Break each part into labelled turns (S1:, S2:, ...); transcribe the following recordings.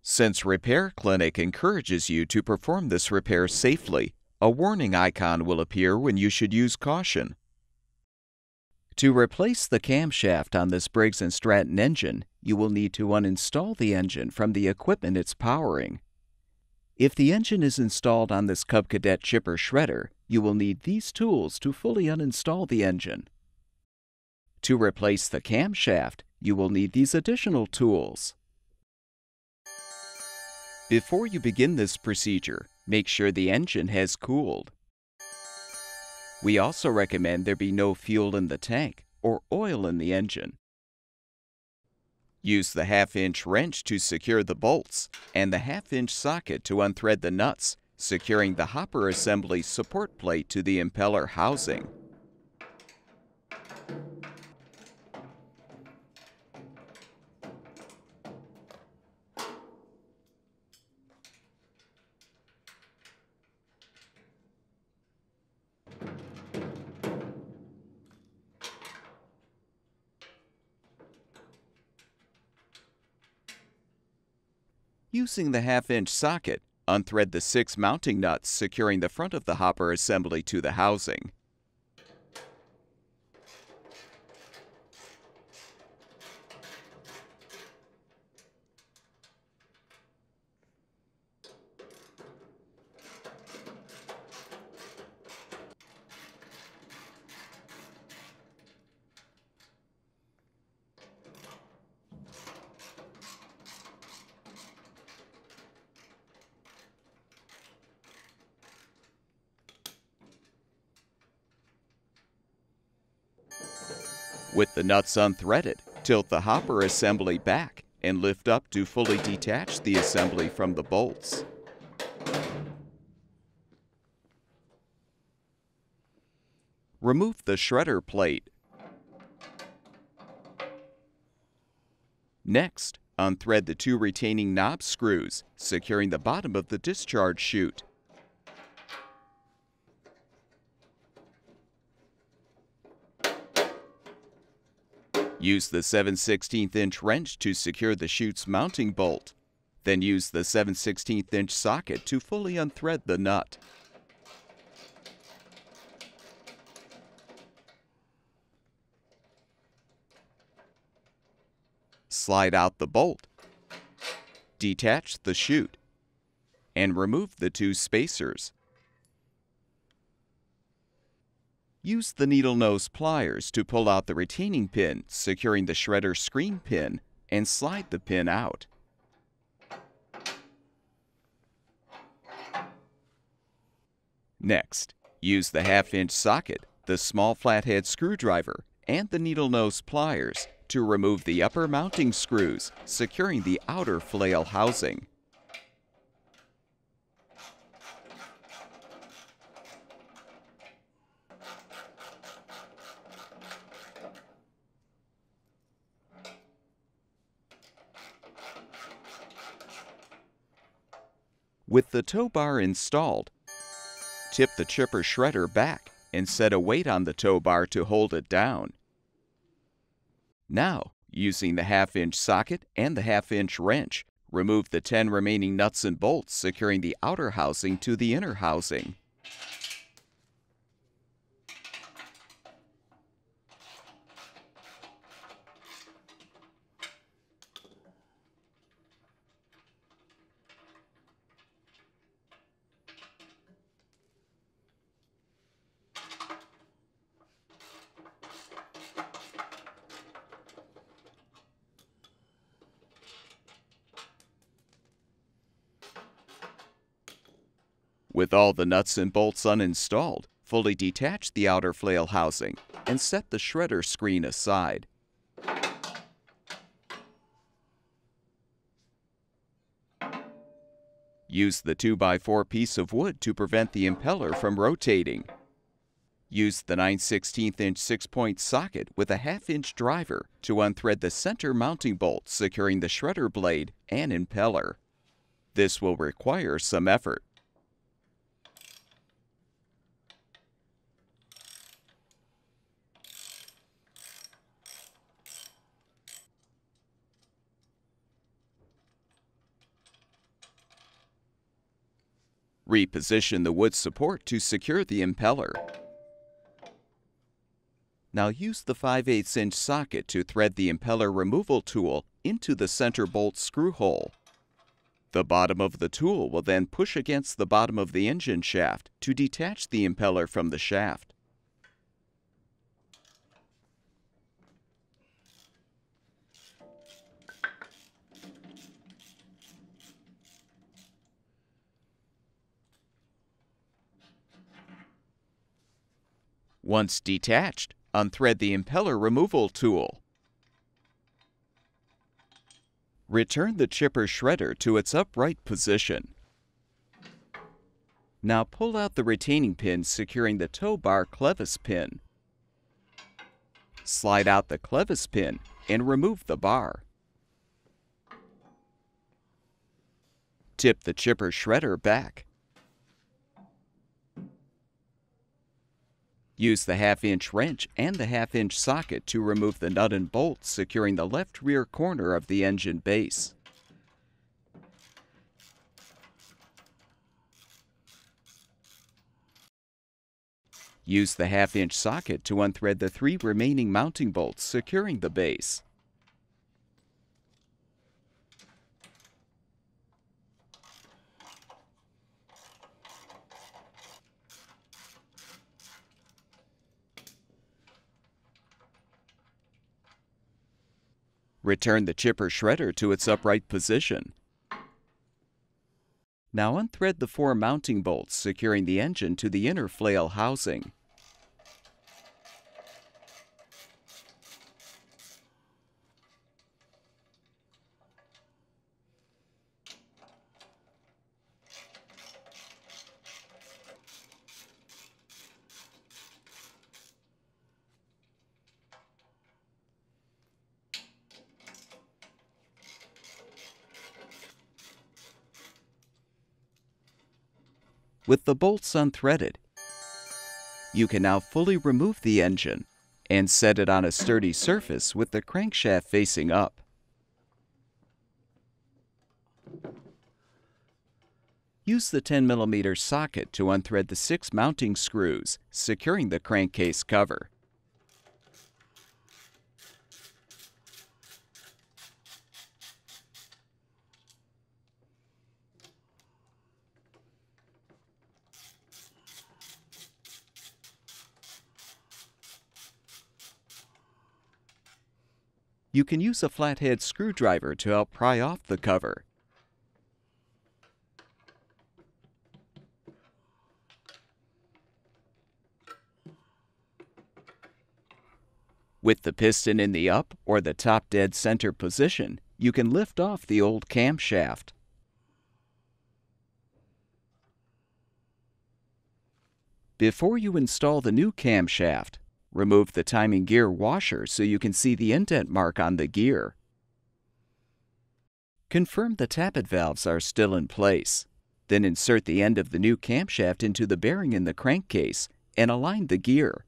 S1: Since Repair Clinic encourages you to perform this repair safely, a warning icon will appear when you should use caution. To replace the camshaft on this Briggs Stratton engine, you will need to uninstall the engine from the equipment it's powering. If the engine is installed on this Cub Cadet chipper shredder, you will need these tools to fully uninstall the engine. To replace the camshaft, you will need these additional tools. Before you begin this procedure, make sure the engine has cooled. We also recommend there be no fuel in the tank or oil in the engine. Use the 1/2-inch wrench to secure the bolts and the 1/2-inch socket to unthread the nuts, securing the hopper assembly support plate to the impeller housing. Using the 1/2-inch socket, unthread the 6 mounting nuts securing the front of the hopper assembly to the housing. With the nuts unthreaded, tilt the hopper assembly back and lift up to fully detach the assembly from the bolts. Remove the shredder plate. Next, unthread the 2 retaining knob screws, securing the bottom of the discharge chute. Use the 7/16" wrench to secure the chute's mounting bolt. Then use the 7/16" socket to fully unthread the nut. Slide out the bolt. Detach the chute and remove the 2 spacers. Use the needle nose pliers to pull out the retaining pin, securing the shredder screen pin, and slide the pin out. Next, use the 1/2-inch socket, the small flathead screwdriver, and the needle nose pliers to remove the upper mounting screws, securing the outer flail housing. With the tow bar installed, tip the chipper shredder back and set a weight on the tow bar to hold it down. Now, using the 1/2-inch socket and the 1/2-inch wrench, remove the 10 remaining nuts and bolts securing the outer housing to the inner housing. With all the nuts and bolts uninstalled, fully detach the outer flail housing and set the shredder screen aside. Use the 2x4 piece of wood to prevent the impeller from rotating. Use the 9/16" 6-point socket with a 1/2-inch driver to unthread the center mounting bolt securing the shredder blade and impeller. This will require some effort. Reposition the wood support to secure the impeller. Now use the 5/8" socket to thread the impeller removal tool into the center bolt screw hole. The bottom of the tool will then push against the bottom of the engine shaft to detach the impeller from the shaft. Once detached, unthread the impeller removal tool. Return the chipper shredder to its upright position. Now pull out the retaining pin securing the tow bar clevis pin. Slide out the clevis pin and remove the bar. Tip the chipper shredder back. Use the 1/2" wrench and the 1/2" socket to remove the nut and bolt securing the left rear corner of the engine base. Use the 1/2" socket to unthread the 3 remaining mounting bolts securing the base. Return the chipper shredder to its upright position. Now unthread the 4 mounting bolts securing the engine to the inner flail housing. With the bolts unthreaded, you can now fully remove the engine and set it on a sturdy surface with the crankshaft facing up. Use the 10mm socket to unthread the 6 mounting screws, securing the crankcase cover. You can use a flathead screwdriver to help pry off the cover. With the piston in the up or the top dead center position, you can lift off the old camshaft. Before you install the new camshaft, remove the timing gear washer so you can see the indent mark on the gear. Confirm the tappet valves are still in place. Then insert the end of the new camshaft into the bearing in the crankcase and align the gear.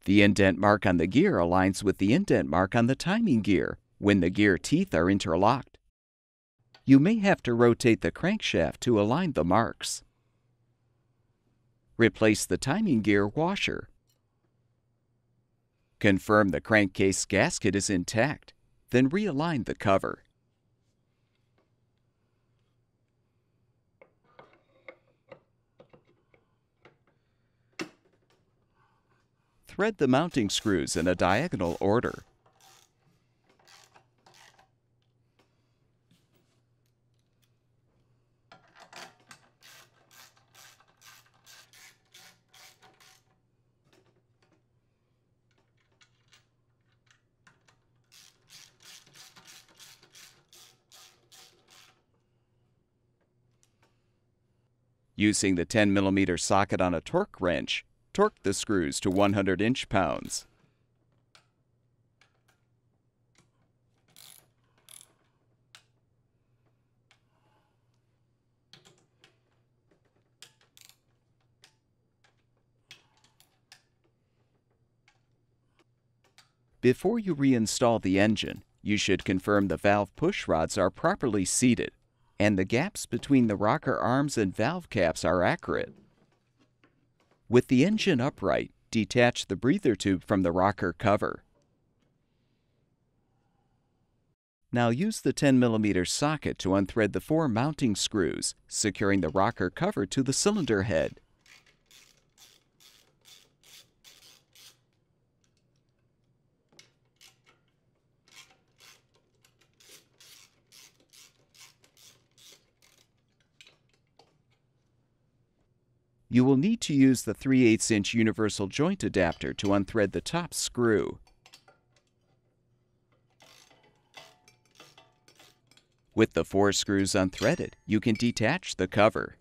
S1: The indent mark on the gear aligns with the indent mark on the timing gear when the gear teeth are interlocked. You may have to rotate the crankshaft to align the marks. Replace the timing gear washer. Confirm the crankcase gasket is intact, then realign the cover. Thread the mounting screws in a diagonal order. Using the 10mm socket on a torque wrench, torque the screws to 100 inch-pounds. Before you reinstall the engine, you should confirm the valve push rods are properly seated. and the gaps between the rocker arms and valve caps are accurate. With the engine upright, detach the breather tube from the rocker cover. Now use the 10mm socket to unthread the 4 mounting screws, securing the rocker cover to the cylinder head. You will need to use the 3/8" universal joint adapter to unthread the top screw. With the 4 screws unthreaded, you can detach the cover.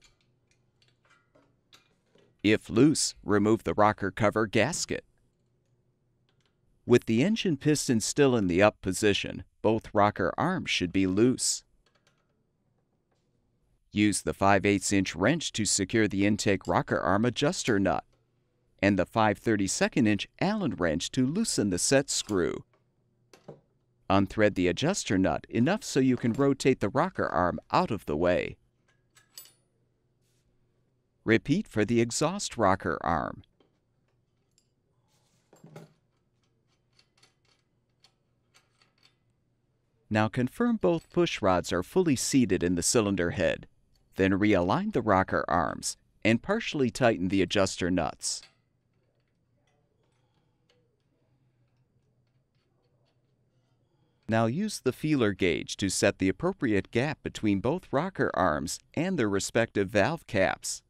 S1: If loose, remove the rocker cover gasket. With the engine piston still in the up position, both rocker arms should be loose. Use the 5/8" wrench to secure the intake rocker arm adjuster nut, and the 5/32" Allen wrench to loosen the set screw. Unthread the adjuster nut enough so you can rotate the rocker arm out of the way. Repeat for the exhaust rocker arm. Now confirm both push rods are fully seated in the cylinder head. Then realign the rocker arms and partially tighten the adjuster nuts. Now use the feeler gauge to set the appropriate gap between both rocker arms and their respective valve caps.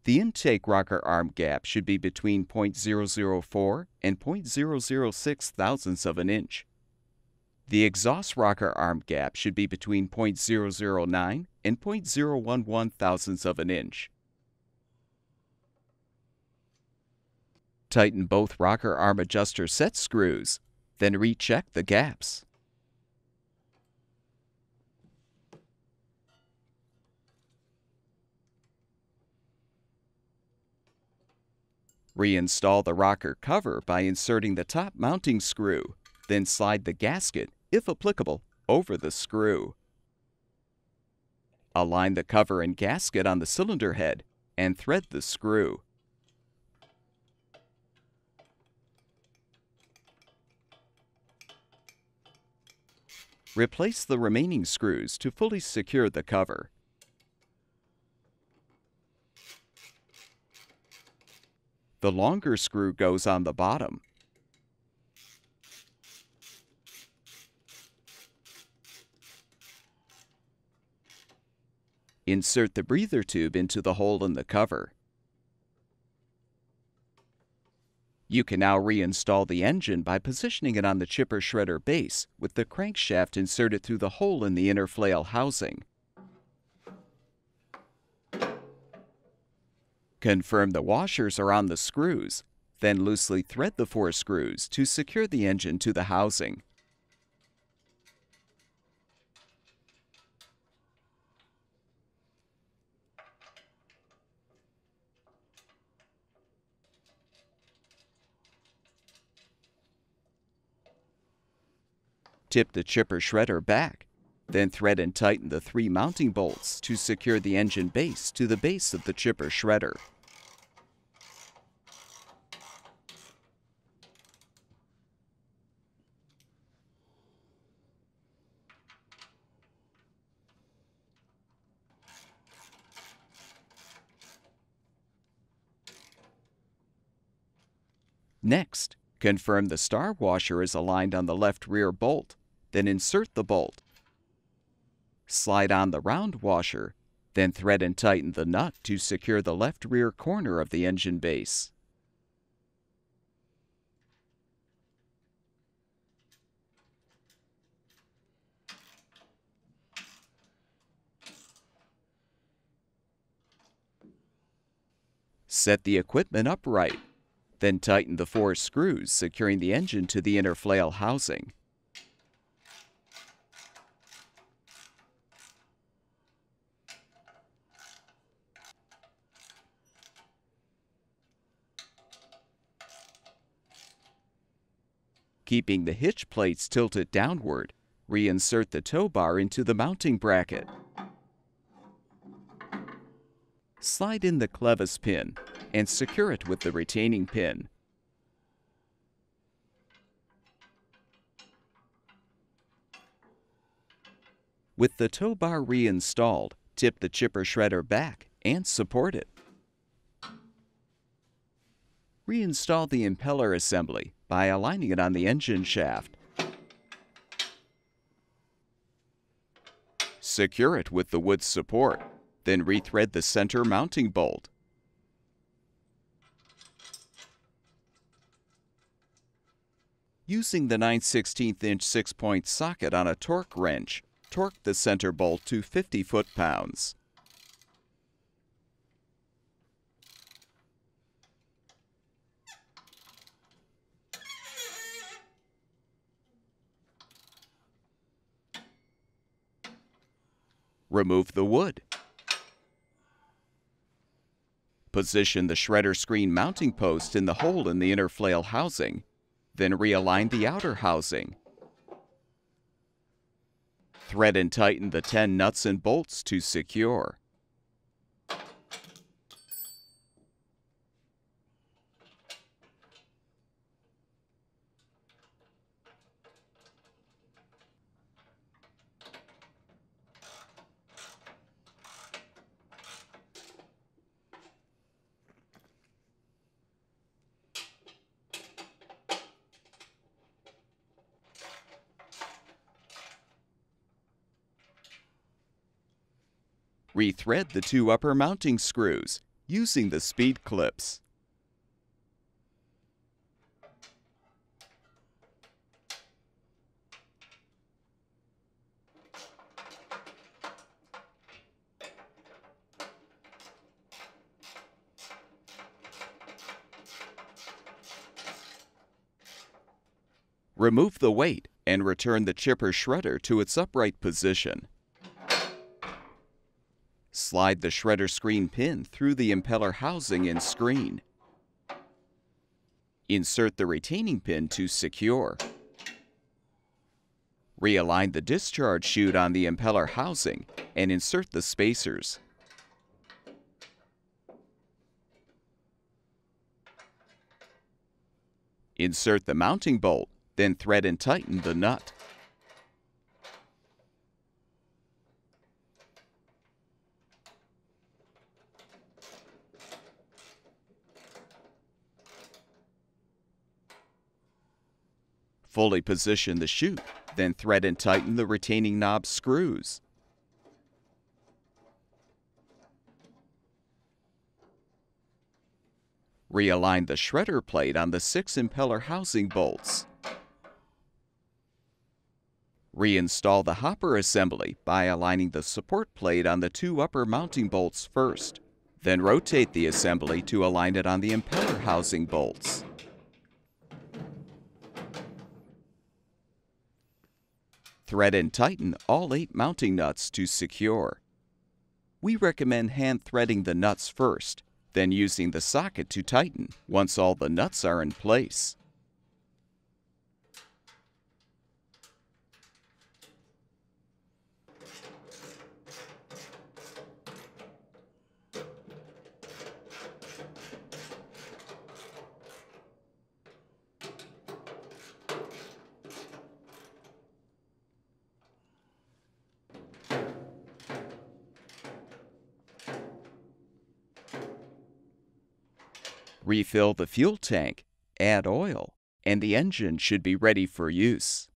S1: The intake rocker arm gap should be between 0.004 and 0.006 thousandths of an inch. The exhaust rocker arm gap should be between 0.009 and 0.011 thousandths of an inch. Tighten both rocker arm adjuster set screws, then recheck the gaps. Reinstall the rocker cover by inserting the top mounting screw, then slide the gasket, if applicable, over the screw. Align the cover and gasket on the cylinder head and thread the screw. Replace the remaining screws to fully secure the cover. The longer screw goes on the bottom. Insert the breather tube into the hole in the cover. You can now reinstall the engine by positioning it on the chipper shredder base with the crankshaft inserted through the hole in the inner flail housing. Confirm the washers are on the screws, then loosely thread the 4 screws to secure the engine to the housing. Tip the chipper shredder back, then thread and tighten the 3 mounting bolts to secure the engine base to the base of the chipper shredder. Next, confirm the star washer is aligned on the left rear bolt, then insert the bolt. Slide on the round washer, then thread and tighten the nut to secure the left rear corner of the engine base. Set the equipment upright, then tighten the 4 screws securing the engine to the inner flail housing. Keeping the hitch plates tilted downward, reinsert the tow bar into the mounting bracket. Slide in the clevis pin and secure it with the retaining pin. With the tow bar reinstalled, tip the chipper shredder back and support it. Reinstall the impeller assembly by aligning it on the engine shaft. Secure it with the wood support, then rethread the center mounting bolt. Using the 9/16" 6-point socket on a torque wrench, torque the center bolt to 50 foot-pounds. Remove the wood. Position the shredder screen mounting post in the hole in the inner flail housing, then realign the outer housing. Thread and tighten the 10 nuts and bolts to secure. Rethread the 2 upper mounting screws using the speed clips. Remove the weight and return the chipper shredder to its upright position. Slide the shredder screen pin through the impeller housing and screen. Insert the retaining pin to secure. Realign the discharge chute on the impeller housing and insert the spacers. Insert the mounting bolt, then thread and tighten the nut. Fully position the chute, then thread and tighten the retaining knob screws. Realign the shredder plate on the 6 impeller housing bolts. Reinstall the hopper assembly by aligning the support plate on the 2 upper mounting bolts first. Then rotate the assembly to align it on the impeller housing bolts. Thread and tighten all 8 mounting nuts to secure. We recommend hand threading the nuts first, then using the socket to tighten once all the nuts are in place. Refill the fuel tank, add oil, and the engine should be ready for use.